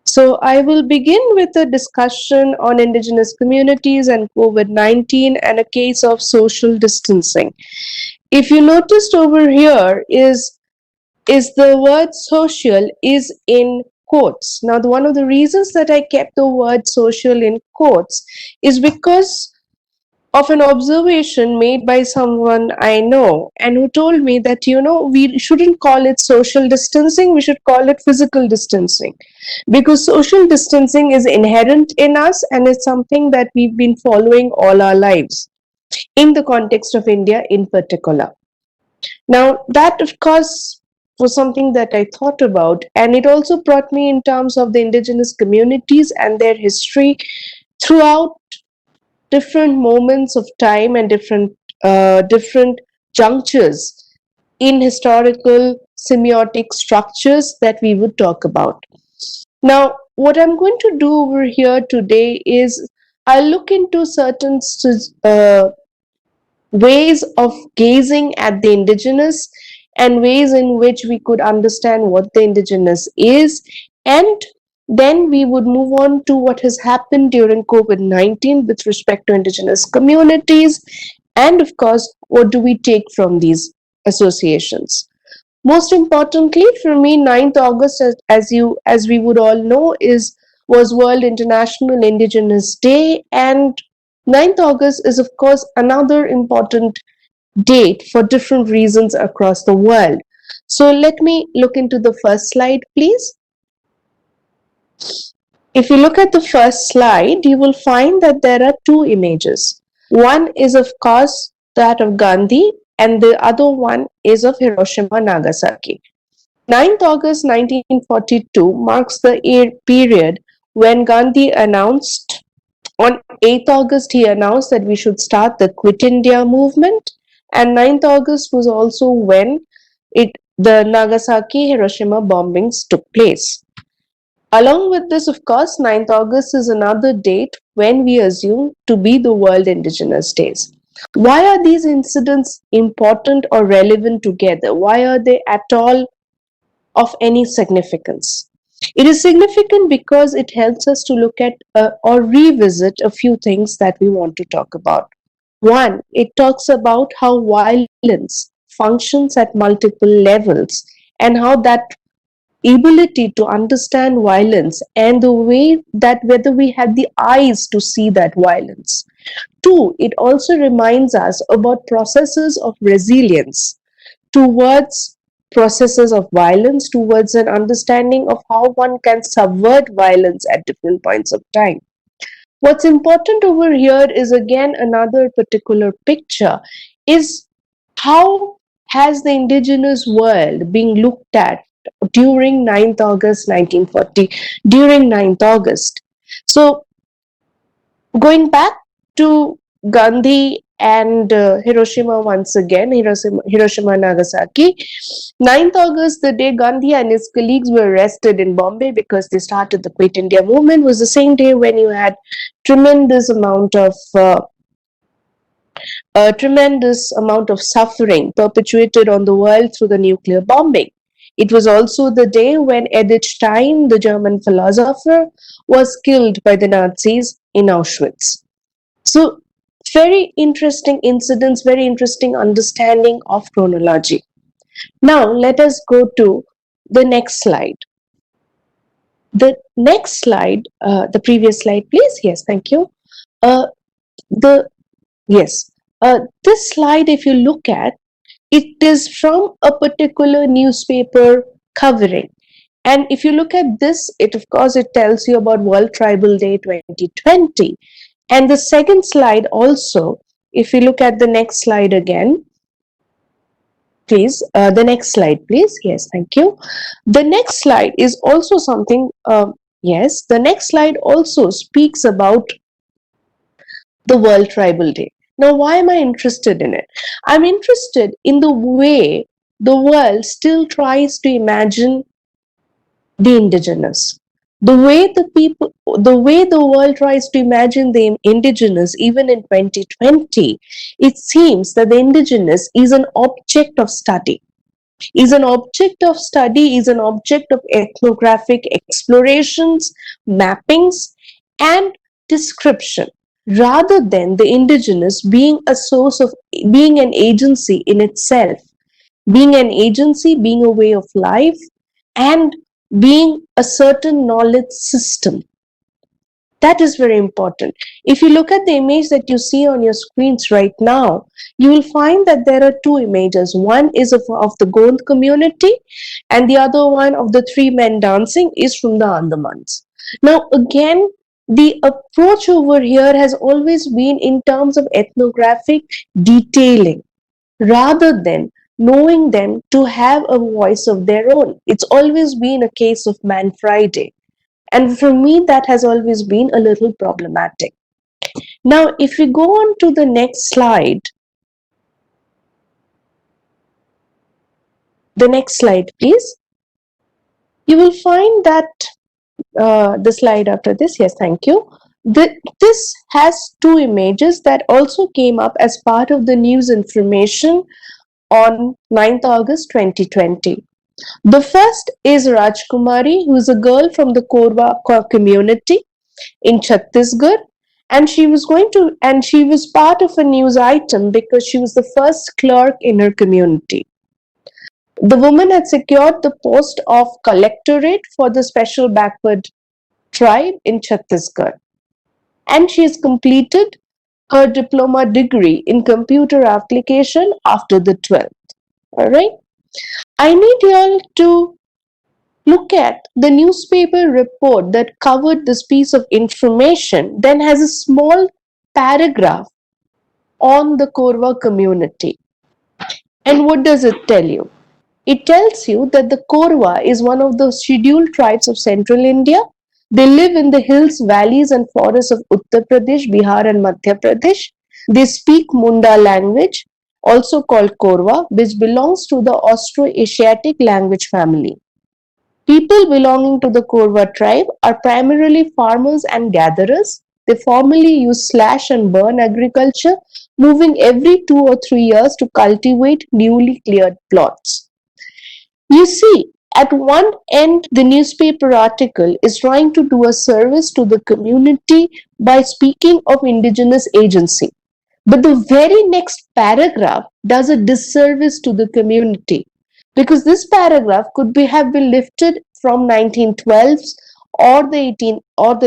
So I will begin with a discussion on indigenous communities and COVID-19 and a case of social distancing. If you noticed over here is the word social is in quotes. Now, one of the reasons that I kept the word social in quotes is because of an observation made by someone I know and who told me that, we shouldn't call it social distancing, we should call it physical distancing because social distancing is inherent in us and it's something that we've been following all our lives in the context of India in particular. Now, that of course was something that I thought about, and it also brought me in terms of the indigenous communities and their history throughout different moments of time and different junctures in historical semiotic structures that we would talk about. Now, what I'm going to do over here today is I'll look into certain ways of gazing at the indigenous and ways in which we could understand what the indigenous is, and then we would move on to what has happened during COVID-19 with respect to indigenous communities, and of course, what do we take from these associations. Most importantly for me, 9th August, as we would all know, is was World International Indigenous Day, and 9th August is of course another important date for different reasons across the world. So let me look into the first slide, please. If you look at the first slide, you will find that there are two images. One is, of course, that of Gandhi, and the other one is of Hiroshima Nagasaki. 9th August 1942 marks the period when Gandhi announced, on 8th August, he announced that we should start the Quit India movement, and 9th August was also when the Nagasaki Hiroshima bombings took place. Along with this, of course, 9th August is another date when we assume to be the World Indigenous Days. Why are these incidents important or relevant together? Why are they at all of any significance? It is significant because it helps us to look at or revisit a few things that we want to talk about. One, it talks about how violence functions at multiple levels and how that ability to understand violence and the way that whether we had the eyes to see that violence. Two, it also reminds us about processes of resilience towards processes of violence, towards an understanding of how one can subvert violence at different points of time. What's important over here is again another particular picture is how has the indigenous world being looked at during 9th August 1940, during 9th August. So going back to Gandhi and Hiroshima once again, Hiroshima Nagasaki. 9th August, the day Gandhi and his colleagues were arrested in Bombay because they started the Quit India movement, was the same day when you had tremendous amount of a tremendous amount of suffering perpetuated on the world through the nuclear bombing. It was also the day when Edith Stein, the German philosopher, was killed by the Nazis in Auschwitz. So, very interesting incidents, very interesting understanding of chronology. Now, let us go to the next slide. The next slide, the previous slide, please. Yes, thank you. The Yes, this slide, if you look at, it is from a particular newspaper covering. And if you look at this, it of course, it tells you about World Tribal Day 2020. And the second slide also, if you look at the next slide again, please, the next slide, please. Yes, thank you. The next slide is also something, yes, the next slide also speaks about the World Tribal Day. Now, why am I interested in it? I'm interested in the way the world still tries to imagine the indigenous. The way the world tries to imagine the indigenous, even in 2020, it seems that the indigenous is an object of study. is an object of study, is an object of ethnographic explorations, mappings, and description, rather than the indigenous being a source of being an agency in itself, being an agency, being a way of life, and being a certain knowledge system. That is very important. If you look at the image that you see on your screens right now, you will find that there are two images. One is of the Gond community, and the other one of the three men dancing is from the Andamans. Now, again, the approach over here has always been in terms of ethnographic detailing rather than knowing them to have a voice of their own. It's always been a case of Man Friday. And for me, that has always been a little problematic. Now, if we go on to the next slide, please, you will find that the slide after this, yes, thank you. This has two images that also came up as part of the news information on 9th August 2020. The first is Rajkumari, who is a girl from the Korwa community in Chhattisgarh, and she was part of a news item because she was the first clerk in her community. The woman had secured the post of collectorate for the special backward tribe in Chhattisgarh, and she has completed her diploma degree in computer application after the 12th. All right. I need you all to look at the newspaper report that covered this piece of information, then has a small paragraph on the Korwa community. And what does it tell you? It tells you that the Korwa is one of the scheduled tribes of central India. They live in the hills, valleys, and forests of Uttar Pradesh, Bihar, and Madhya Pradesh. They speak Munda language, also called Korwa, which belongs to the Austro-Asiatic language family. People belonging to the Korwa tribe are primarily farmers and gatherers. They formally use slash and burn agriculture, moving every 2 or 3 years to cultivate newly cleared plots. You see, at one end, the newspaper article is trying to do a service to the community by speaking of indigenous agency. But the very next paragraph does a disservice to the community, because this paragraph could have been lifted from 1912s or the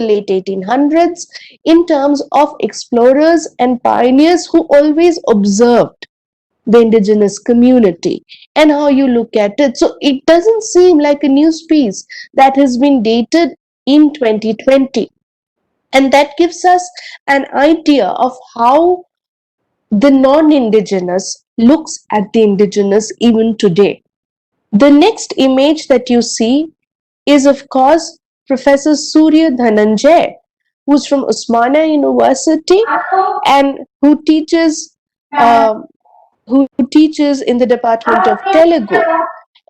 late 1800s in terms of explorers and pioneers who always observed the indigenous community and how you look at it. So it doesn't seem like a news piece that has been dated in 2020. And that gives us an idea of how the non-indigenous looks at the indigenous even today. The next image that you see is, of course, Professor Surya Dhananjay, who's from Osmania University and who teaches in the Department of Telugu,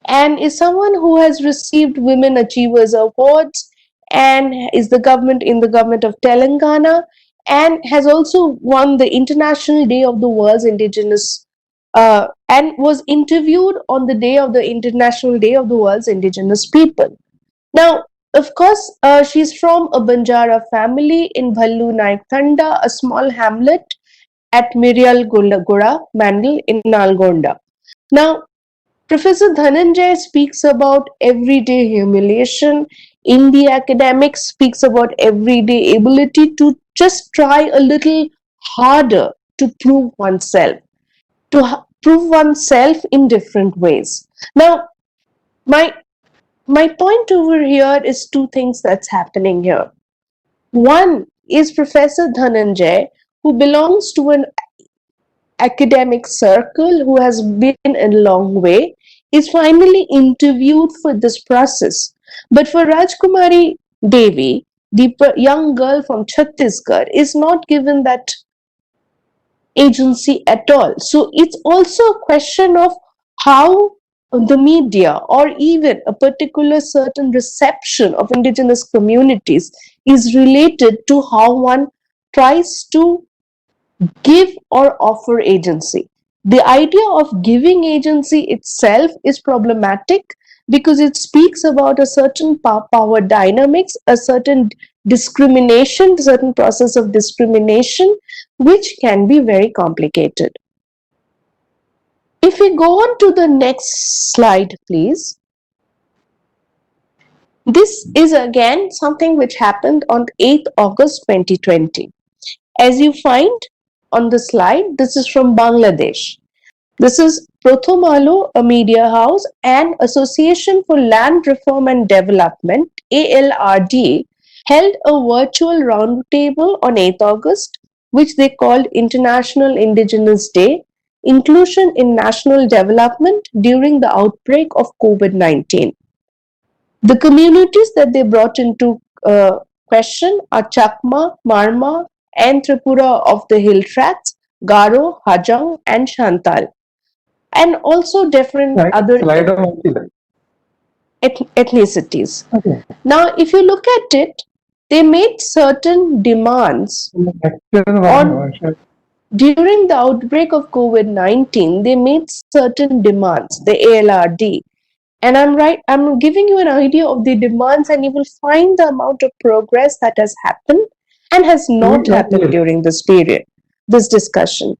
and is someone who has received Women Achievers Awards and is in the government of Telangana, and has also won the International Day of the World's Indigenous and was interviewed on the day of the International Day of the World's Indigenous People. Now, of course, she's from a Banjara family in Bhallu Naik Thanda, a small hamlet at Mirial Gura Mandal in Nalgonda. Now, Professor Dhananjay speaks about everyday humiliation in the academics, speaks about everyday ability to just try a little harder to prove oneself, in different ways. Now, my point over here is two things that's happening here. One is Professor Dhananjay, who belongs to an academic circle, who has been a long way, is finally interviewed for this process. But for Rajkumari Devi, the young girl from Chhattisgarh, is not given that agency at all. So it's also a question of how the media or even a particular certain reception of indigenous communities is related to how one tries to give or offer agency. The idea of giving agency itself is problematic because it speaks about a certain power dynamics, a certain discrimination, certain process of discrimination, which can be very complicated. If we go on to the next slide, please. This is again something which happened on 8th August 2020. As you find on the slide, this is from Bangladesh. This is Prothom Alo, a media house, and Association for Land Reform and Development, ALRD, held a virtual roundtable on 8th August, which they called International Indigenous Day, Inclusion in National Development during the outbreak of COVID-19. The communities that they brought into question are Chakma, Marma, and Tripura of the hill tracts, Garo, Hajang, and Shantal, and also different other ethnicities. Okay. Now, if you look at it, they made certain demands during the outbreak of COVID-19. They made certain demands, the ALRD. And I'm giving you an idea of the demands, and you will find the amount of progress that has happened and has not happened during this period, this discussion.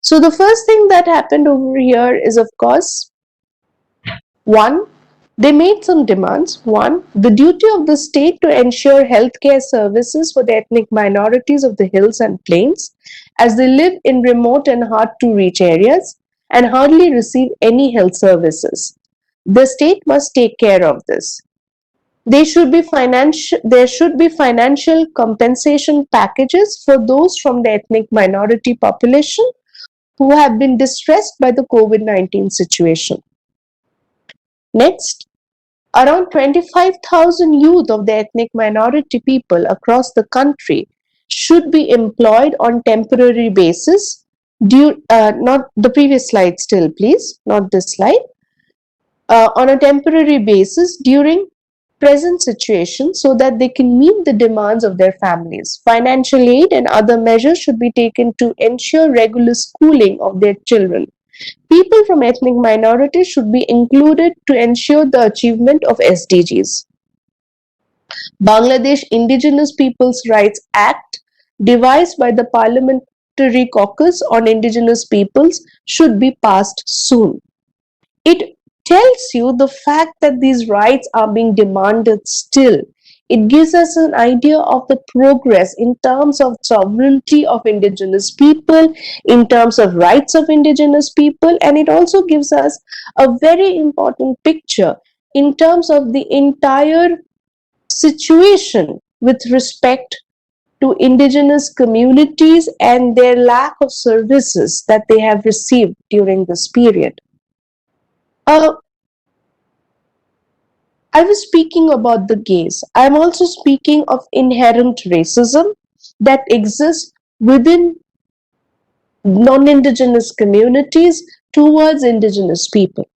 So the first thing that happened over here is, of course, one, they made some demands. One, the duty of the state to ensure healthcare services for the ethnic minorities of the hills and plains, as they live in remote and hard-to-reach areas and hardly receive any health services. The state must take care of this. There should be financial compensation packages for those from the ethnic minority population who have been distressed by the COVID-19 situation. Next, around 25,000 youth of the ethnic minority people across the country should be employed on temporary basis. Not the previous slide still, please, not this slide. On a temporary basis during present situation so that they can meet the demands of their families. Financial aid and other measures should be taken to ensure regular schooling of their children. People from ethnic minorities should be included to ensure the achievement of SDGs. Bangladesh Indigenous Peoples' Rights Act, devised by the Parliamentary Caucus on Indigenous Peoples, should be passed soon. It tells you the fact that these rights are being demanded still. It gives us an idea of the progress in terms of sovereignty of indigenous people, in terms of rights of indigenous people, and it also gives us a very important picture in terms of the entire situation with respect to indigenous communities and their lack of services that they have received during this period. I was speaking about the gays. I'm also speaking of inherent racism that exists within non-indigenous communities towards indigenous people.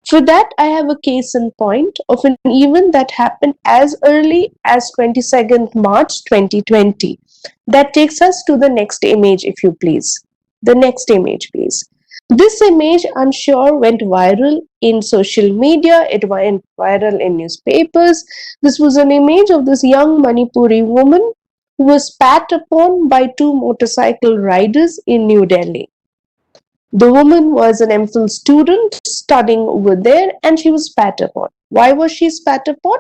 For that, I have a case in point of an event that happened as early as 22nd March 2020. That takes us to the next image, if you please. The next image, please. This image, I'm sure, went viral in social media. It went viral in newspapers. This was an image of this young Manipuri woman who was spat upon by two motorcycle riders in New Delhi. The woman was an MPhil student studying over there, and she was spat upon. Why was she spat upon?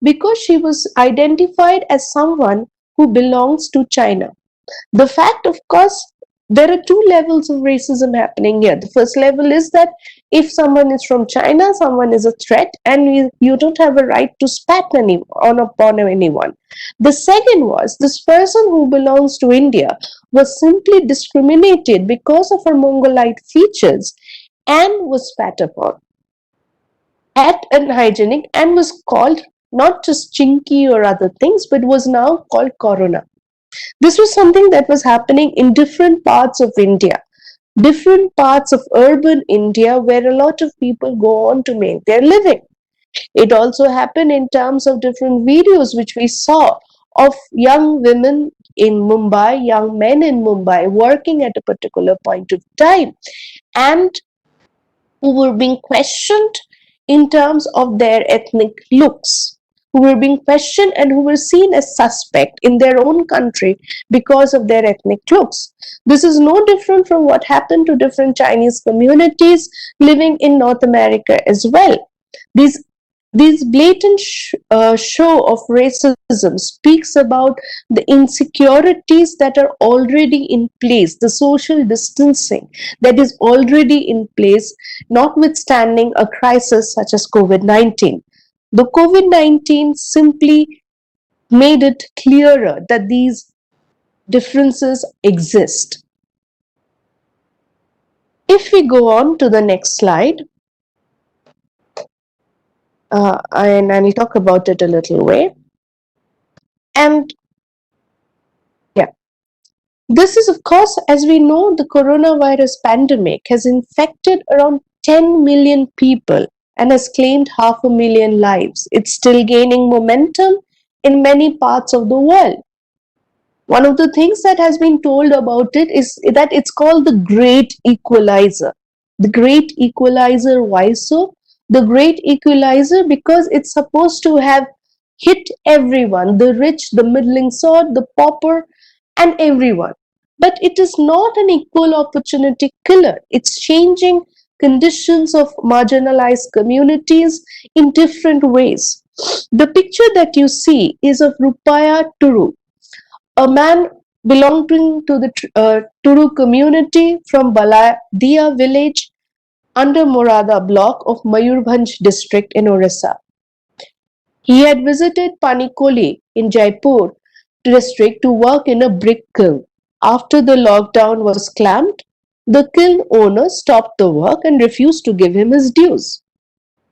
Because she was identified as someone who belongs to China. The fact, of course, there are two levels of racism happening here. The first level is that if someone is from China, someone is a threat, and you don't have a right to spat upon anyone. The second was this person who belongs to India was simply discriminated because of her Mongolite features and was spat upon at unhygienic and was called not just chinky or other things, but was now called corona. This was something that was happening in different parts of India, different parts of urban India where a lot of people go on to make their living. It also happened in terms of different videos which we saw of young women in Mumbai, young men in Mumbai working at a particular point of time, and who were being questioned in terms of their ethnic looks, who were being questioned and who were seen as suspect in their own country because of their ethnic looks. This is no different from what happened to different Chinese communities living in North America as well. These blatant show of racism speaks about the insecurities that are already in place, the social distancing that is already in place, notwithstanding a crisis such as COVID-19. The COVID-19 simply made it clearer that these differences exist. If we go on to the next slide, and I'll talk about it a little way. And yeah, this is, of course, as we know, the coronavirus pandemic has infected around 10 million people and has claimed 500,000 lives. It's still gaining momentum in many parts of the world. One of the things that has been told about it is that it's called the Great Equalizer. The Great Equalizer, why so? The Great Equalizer because it's supposed to have hit everyone, the rich, the middling sort, the pauper, and everyone. But it is not an equal opportunity killer. It's changing conditions of marginalized communities in different ways. The picture that you see is of Rupaya Turu, a man belonging to the Turu community from Baladia village under Morada block of Mayurbhanj district in Orissa. He had visited Panikoli in Jaipur district to work in a brick kiln. After the lockdown was clamped, the kiln owner stopped the work and refused to give him his dues.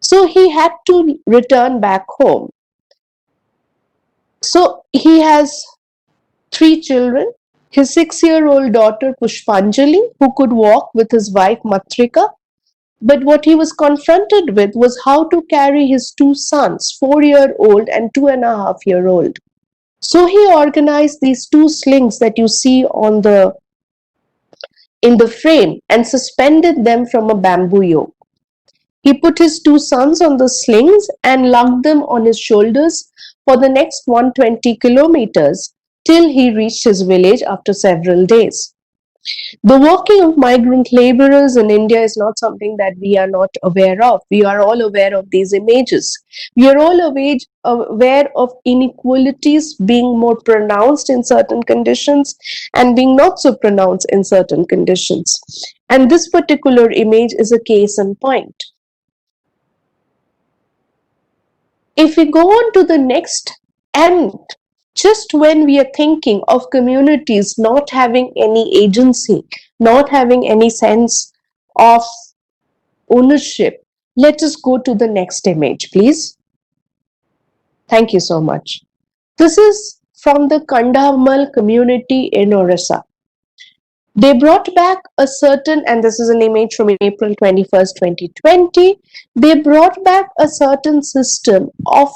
So he had to return back home. So he has 3 children. His 6-year-old daughter Pushpanjali, who could walk, with his wife Matrika. But what he was confronted with was how to carry his 2 sons, 4-year-old and 2.5-year-old. So he organized these 2 slings that you see in the frame and suspended them from a bamboo yoke. He put his 2 sons on the slings and lugged them on his shoulders for the next 120 kilometers till he reached his village after several days. The working of migrant laborers in India is not something that we are not aware of. We are all aware of these images. We are all aware of inequalities being more pronounced in certain conditions and being not so pronounced in certain conditions. And this particular image is a case in point. If we go on to the next, and just when we are thinking of communities not having any agency, not having any sense of ownership, let us go to the next image, please. Thank you so much. This is from the Kandhamal community in Orissa. They brought back a certain, and this is an image from April 21st, 2020. They brought back a certain system of,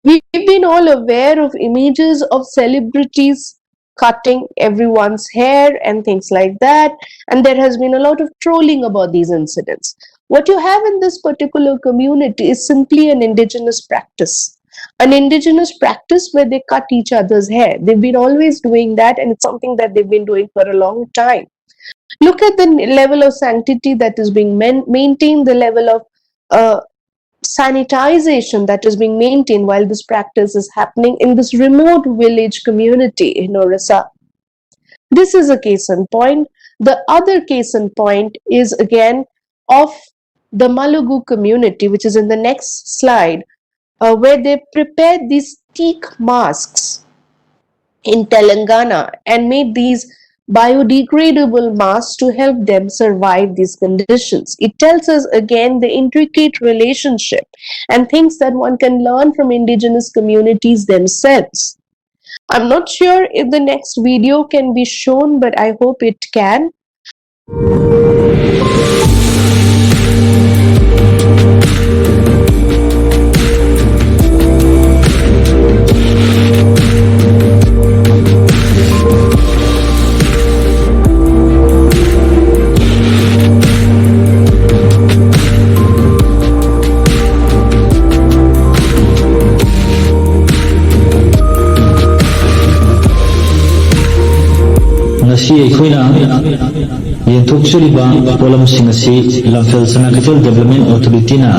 we've been all aware of images of celebrities cutting everyone's hair and things like that. And there has been a lot of trolling about these incidents. What you have in this particular community is simply an indigenous practice. An indigenous practice where they cut each other's hair. They've been always doing that, and it's something that they've been doing for a long time. Look at the level of sanctity that is being maintained, the level of sanitization that is being maintained while this practice is happening in this remote village community in Orissa. This is a case in point. The other case in point is again of the Malugu community, which is in the next slide, where they prepared these teak masks in Telangana and made these biodegradable masks to help them survive these conditions. It tells us again the intricate relationship and things that one can learn from indigenous communities themselves. I'm not sure if the next video can be shown, but I hope it can. yenthokchariba polamsing asi lamphel sanakathol development authority na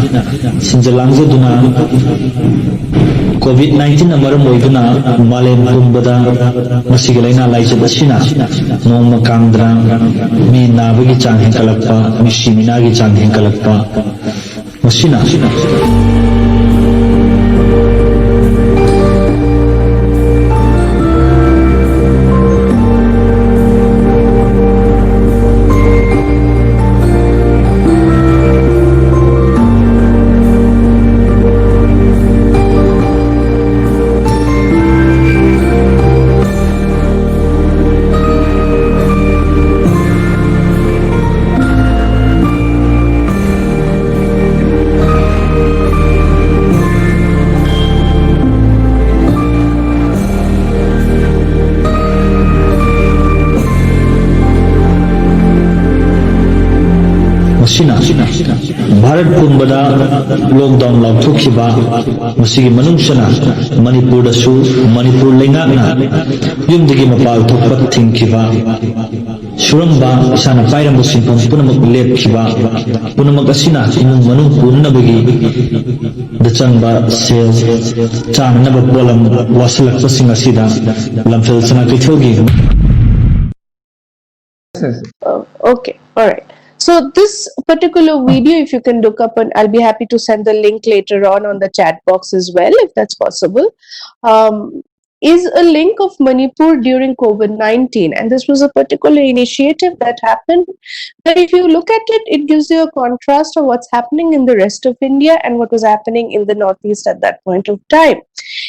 sinjalangjeduna COVID-19 amaram oiduna malem pumbada masigi laina laijab asina nongma kangdra mi nabagi chang henkalakpa mi siminagi chang henkalakpa masina Bharat पुंबदा lockdown लाउथोखिबा मसिगी मनुष्यना मणिपुर दसु मणिपुर लेंगाकना युमदगी मपाल थोकपत थिंखिबा सुरंबा इसाना पाइरम सिंपम पुनमक लेपखिबा पुनमक असिना इमुंग मनुंग पुनबगी दचंगबा cell चांगनबा pollen वासलकपसिंग असिदा लमफेल Sana किथोगी Okay, all right. So this particular video, if you can look up, and I'll be happy to send the link later on the chat box as well, if that's possible, is a link of Manipur during COVID-19. And this was a particular initiative that happened. But if you look at it, it gives you a contrast of what's happening in the rest of India and what was happening in the Northeast at that point of time.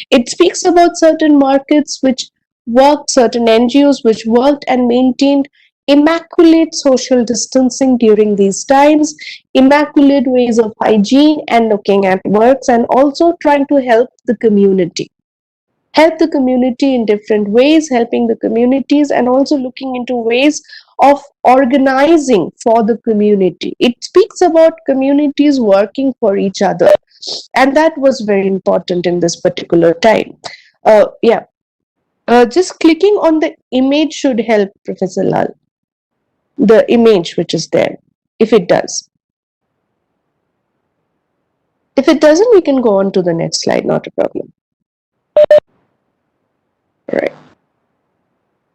It speaks about certain markets which worked, certain NGOs which worked and maintained immaculate social distancing during these times, immaculate ways of hygiene and looking at works, and also trying to help the community. Help the community in different ways, helping the communities, and also looking into ways of organizing for the community. It speaks about communities working for each other, and that was very important in this particular time. Just clicking on the image should help, Professor Lal. The image which is there, if it does. If it doesn't, we can go on to the next slide, not a problem. All right.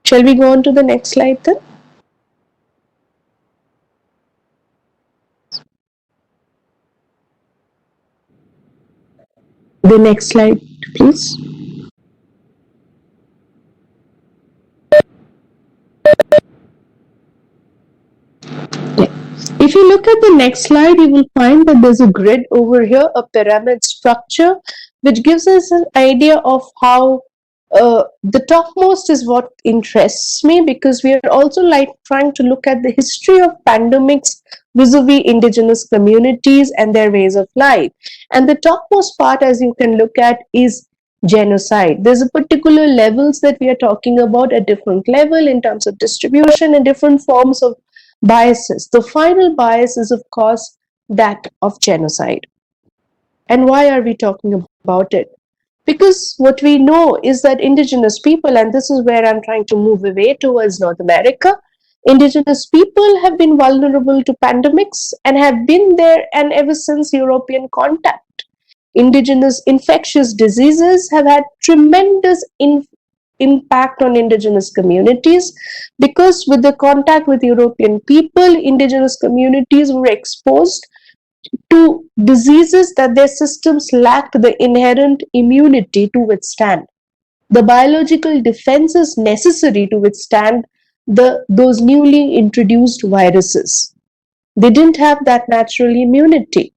Shall we go on to the next slide then? The next slide, please. If you look at the next slide, you will find that there's a grid over here, a pyramid structure, which gives us an idea of how the topmost is what interests me, because we are also trying to look at the history of pandemics vis-a-vis indigenous communities and their ways of life. And the topmost part, as you can look at, is genocide. There's a particular levels that we are talking about, a different level in terms of distribution and different forms of biases. The final bias is, of course, that of genocide. And why are we talking about it? Because what we know is that indigenous people, and this is where I'm trying to move away towards North America, indigenous people have been vulnerable to pandemics and have been there and ever since European contact. Indigenous infectious diseases have had tremendous impact on indigenous communities, because with the contact with European people, indigenous communities were exposed to diseases that their systems lacked the inherent immunity to withstand. The biological defenses necessary to withstand those newly introduced viruses. They didn't have that natural immunity.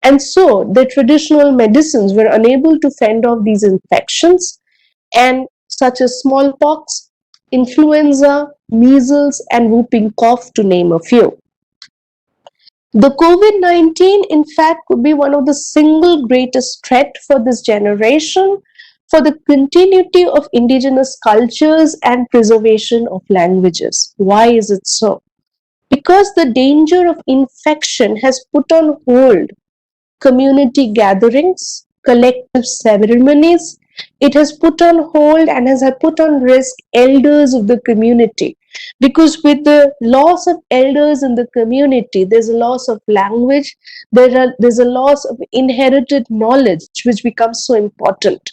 And so the traditional medicines were unable to fend off these infections, and such as smallpox, influenza, measles, and whooping cough, to name a few. The COVID-19, in fact, could be one of the single greatest threat for this generation, for the continuity of indigenous cultures and preservation of languages. Why is it so? Because the danger of infection has put on hold community gatherings, collective ceremonies. It has put on hold and has put on risk elders of the community. because with the loss of elders in the community, there's a loss of language, there's a loss of inherited knowledge, which becomes so important.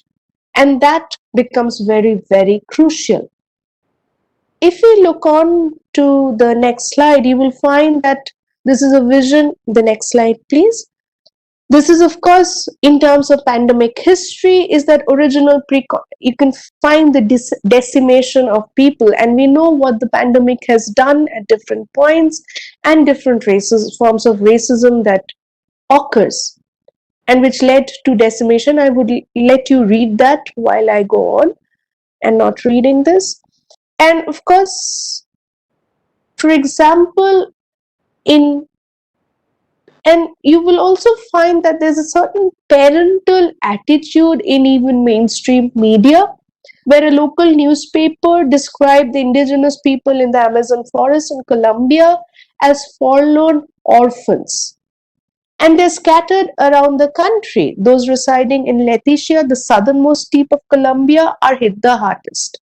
And that becomes very, very crucial. If we look on to the next slide, you will find that this is a vision. The next slide, please. This is, of course, in terms of pandemic history, is that original you can find the decimation of people, and we know what the pandemic has done at different points and different forms of racism that occurs and which led to decimation. I would let you read that while I go on and not reading this. And of course, for example, and you will also find that there's a certain parental attitude in even mainstream media, where a local newspaper described the indigenous people in the Amazon forest in Colombia as forlorn orphans. And they're scattered around the country. Those residing in Leticia, the southernmost tip of Colombia, are hit the hardest.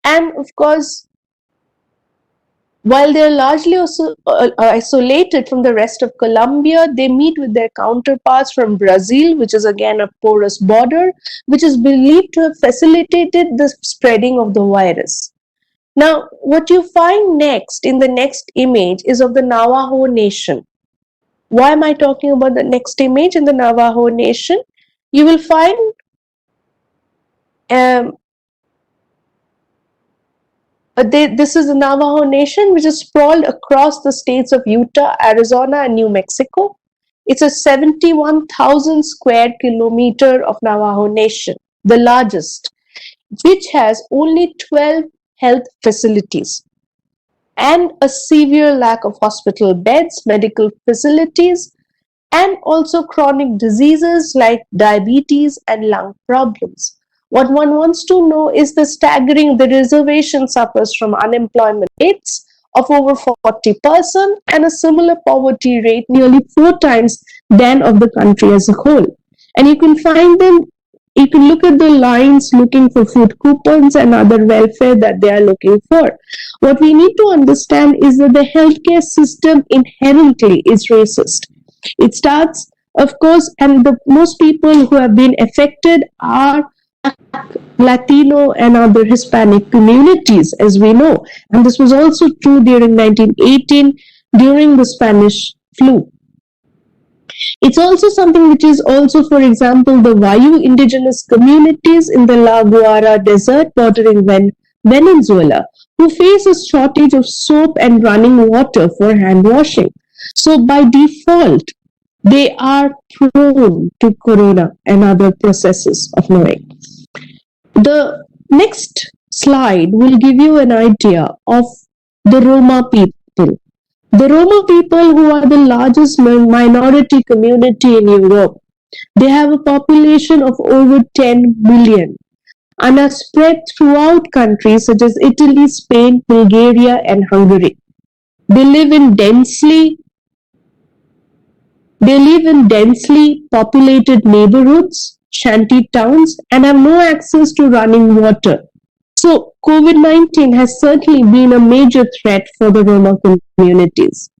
And of course, while they're largely isolated from the rest of Colombia, they meet with their counterparts from Brazil, which is again a porous border, which is believed to have facilitated the spreading of the virus. Now, what you find next in the next image is of the Navajo Nation. Why am I talking about the next image in the Navajo Nation? You will find this is the Navajo Nation, which is sprawled across the states of Utah, Arizona, and New Mexico. It's a 71,000 square kilometer of Navajo Nation, the largest, which has only 12 health facilities and a severe lack of hospital beds, medical facilities, and also chronic diseases like diabetes and lung problems. What one wants to know is the reservation suffers from unemployment rates of over 40% and a similar poverty rate nearly 4 times than of the country as a whole. And you can find them, you can look at the lines looking for food coupons and other welfare that they are looking for. What we need to understand is that the healthcare system inherently is racist. It starts, of course, and the most people who have been affected are Latino and other Hispanic communities, as we know. And this was also true during 1918, during the Spanish flu. It's also something which is also, for example, the Vayu indigenous communities in the La Guara desert bordering Venezuela, who face a shortage of soap and running water for hand washing. So by default, they are prone to corona and other processes of knowing. The next slide will give you an idea of the Roma people. The Roma people, who are the largest minority community in Europe, they have a population of over 10 million and are spread throughout countries such as Italy, Spain, Bulgaria, and Hungary. They live in densely populated neighborhoods, shanty towns, and have no access to running water. So COVID-19 has certainly been a major threat for the Roma communities.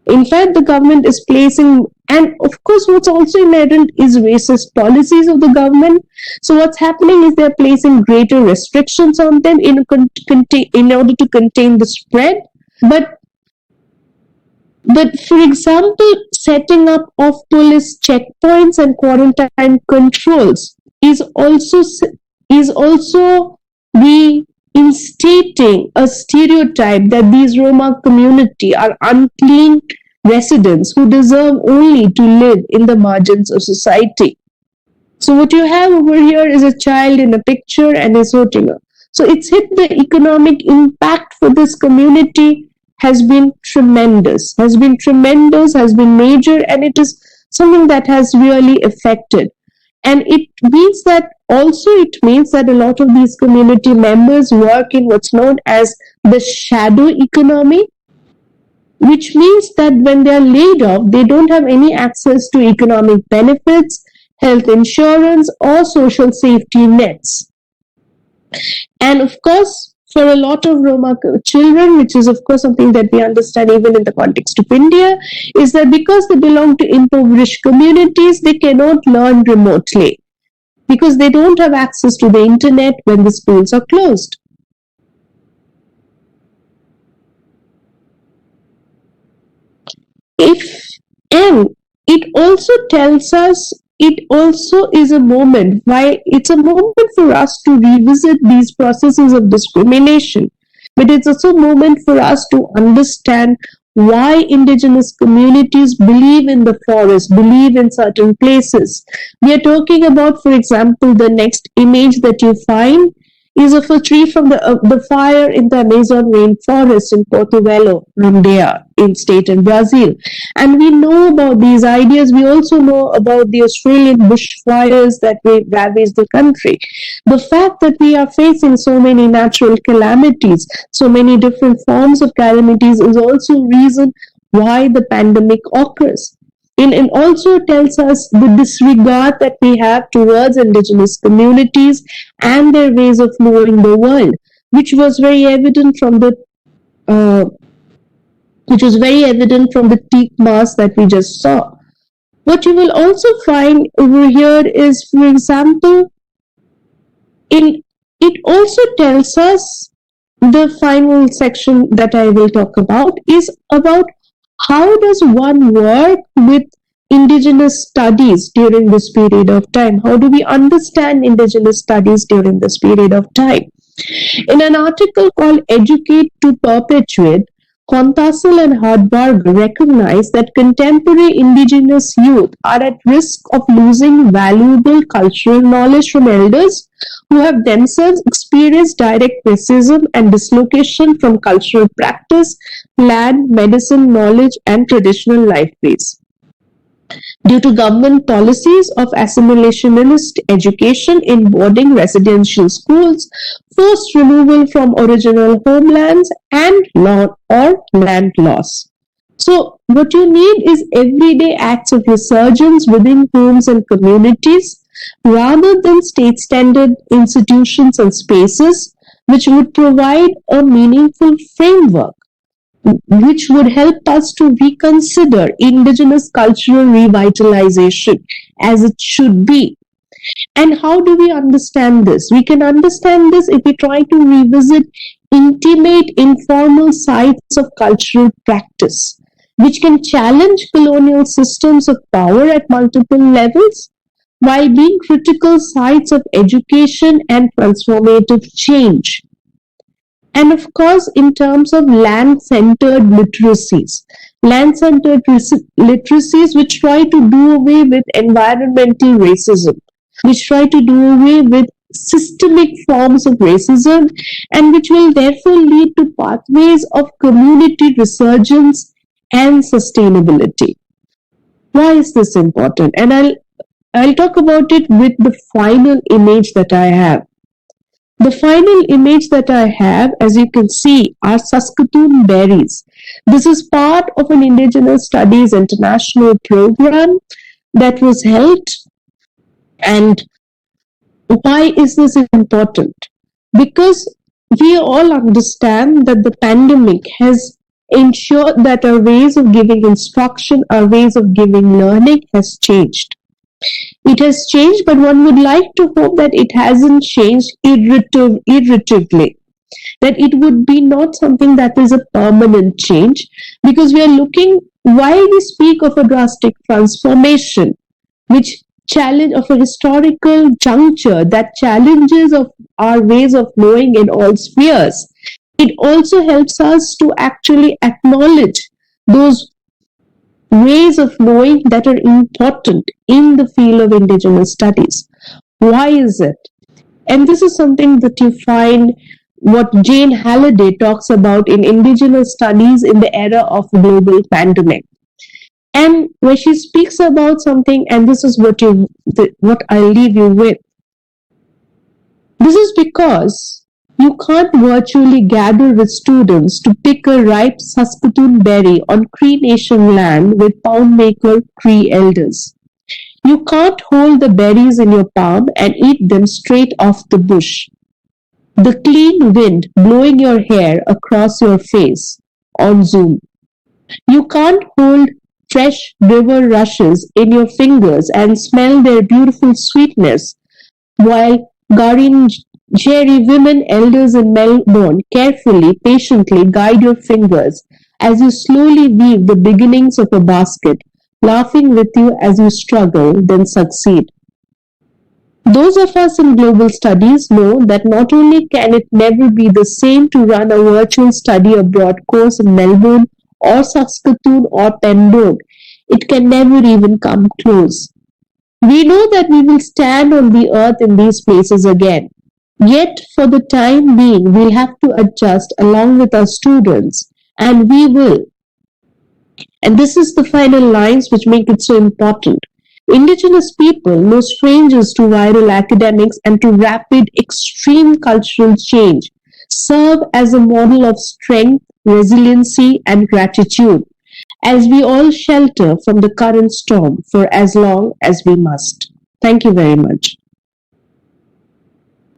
In fact, the government is placing, and of course what's also inherent is racist policies of the government. So what's happening is they're placing greater restrictions on them in order to contain the spread. But for example, setting up of police checkpoints and quarantine controls is also reinstating a stereotype that these Roma community are unclean residents who deserve only to live in the margins of society. So what you have over here is a child in a picture and is voting. So it's hit the economic impact for this community has been tremendous, has been major, and it is something that has really affected. And it means that a lot of these community members work in what's known as the shadow economy, which means that when they are laid off, they don't have any access to economic benefits, health insurance, or social safety nets. And of course, for a lot of Roma children, which is of course something that we understand even in the context of India, is that because they belong to impoverished communities, they cannot learn remotely because they don't have access to the internet when the schools are closed. And it also tells us, it also is a moment why it's a moment for us to revisit these processes of discrimination, but it's also a moment for us to understand why indigenous communities believe in the forest, believe in certain places. We are talking about, for example, the next image that you find is of a tree from the fire in the Amazon rainforest in Porto Velho, Rondônia, in state in Brazil. And we know about these ideas. We also know about the Australian bushfires that ravage the country. The fact that we are facing so many natural calamities, so many different forms of calamities, is also reason why the pandemic occurs. It also tells us the disregard that we have towards indigenous communities and their ways of knowing the world, which was very evident from the teak mask that we just saw. What you will also find over here is, for example, it also tells us, the final section that I will talk about is about how does one work with indigenous studies during this period of time? How do we understand indigenous studies during this period of time? In an article called Educate to Perpetuate, Contasel and Hartberger recognize that contemporary indigenous youth are at risk of losing valuable cultural knowledge from elders who have themselves experienced direct racism and dislocation from cultural practice, land, medicine, knowledge, and traditional life ways. Due to government policies of assimilationist education in boarding residential schools, forced removal from original homelands, and land loss. So, what you need is everyday acts of resurgence within homes and communities rather than state standard institutions and spaces, which would provide a meaningful framework which would help us to reconsider indigenous cultural revitalization as it should be. And how do we understand this? We can understand this if we try to revisit intimate, informal sites of cultural practice, which can challenge colonial systems of power at multiple levels, while being critical sites of education and transformative change. And of course, in terms of land-centered literacies which try to do away with environmental racism, which try to do away with systemic forms of racism, and which will therefore lead to pathways of community resurgence and sustainability. Why is this important? And I'll talk about it with the final image that I have. The final image that I have, as you can see, are Saskatoon berries. This is part of an Indigenous Studies International program that was held. And why is this important? Because we all understand that the pandemic has ensured that our ways of giving instruction, our ways of giving learning has changed. It has changed, but one would like to hope that it hasn't changed iteratively, that it would be not something that is a permanent change, because we are looking, while we speak of a drastic transformation, which challenge of a historical juncture that challenges of our ways of knowing in all spheres, it also helps us to actually acknowledge those ways of knowing that are important in the field of Indigenous studies. Why is it? And this is something that you find what Jane Halliday talks about in Indigenous studies in the era of global pandemic. And where she speaks about something, and this is what I'll leave you with. This is because you can't virtually gather with students to pick a ripe Saskatoon berry on Cree Nation land with Poundmaker Cree elders. You can't hold the berries in your palm and eat them straight off the bush. the clean wind blowing your hair across your face on Zoom. You can't hold fresh river rushes in your fingers and smell their beautiful sweetness while Jerry women elders in Melbourne carefully, patiently guide your fingers as you slowly weave the beginnings of a basket, laughing with you as you struggle, then succeed. Those of us in global studies know that not only can it never be the same to run a virtual study abroad course in Melbourne or Saskatoon or Pembroke, it can never even come close. We know that we will stand on the earth in these places again. Yet, for the time being, we'll have to adjust along with our students, and we will. And this is the final lines which make it so important. Indigenous people, no strangers to viral academics and to rapid, extreme cultural change, serve as a model of strength, resiliency, and gratitude as we all shelter from the current storm for as long as we must. Thank you very much.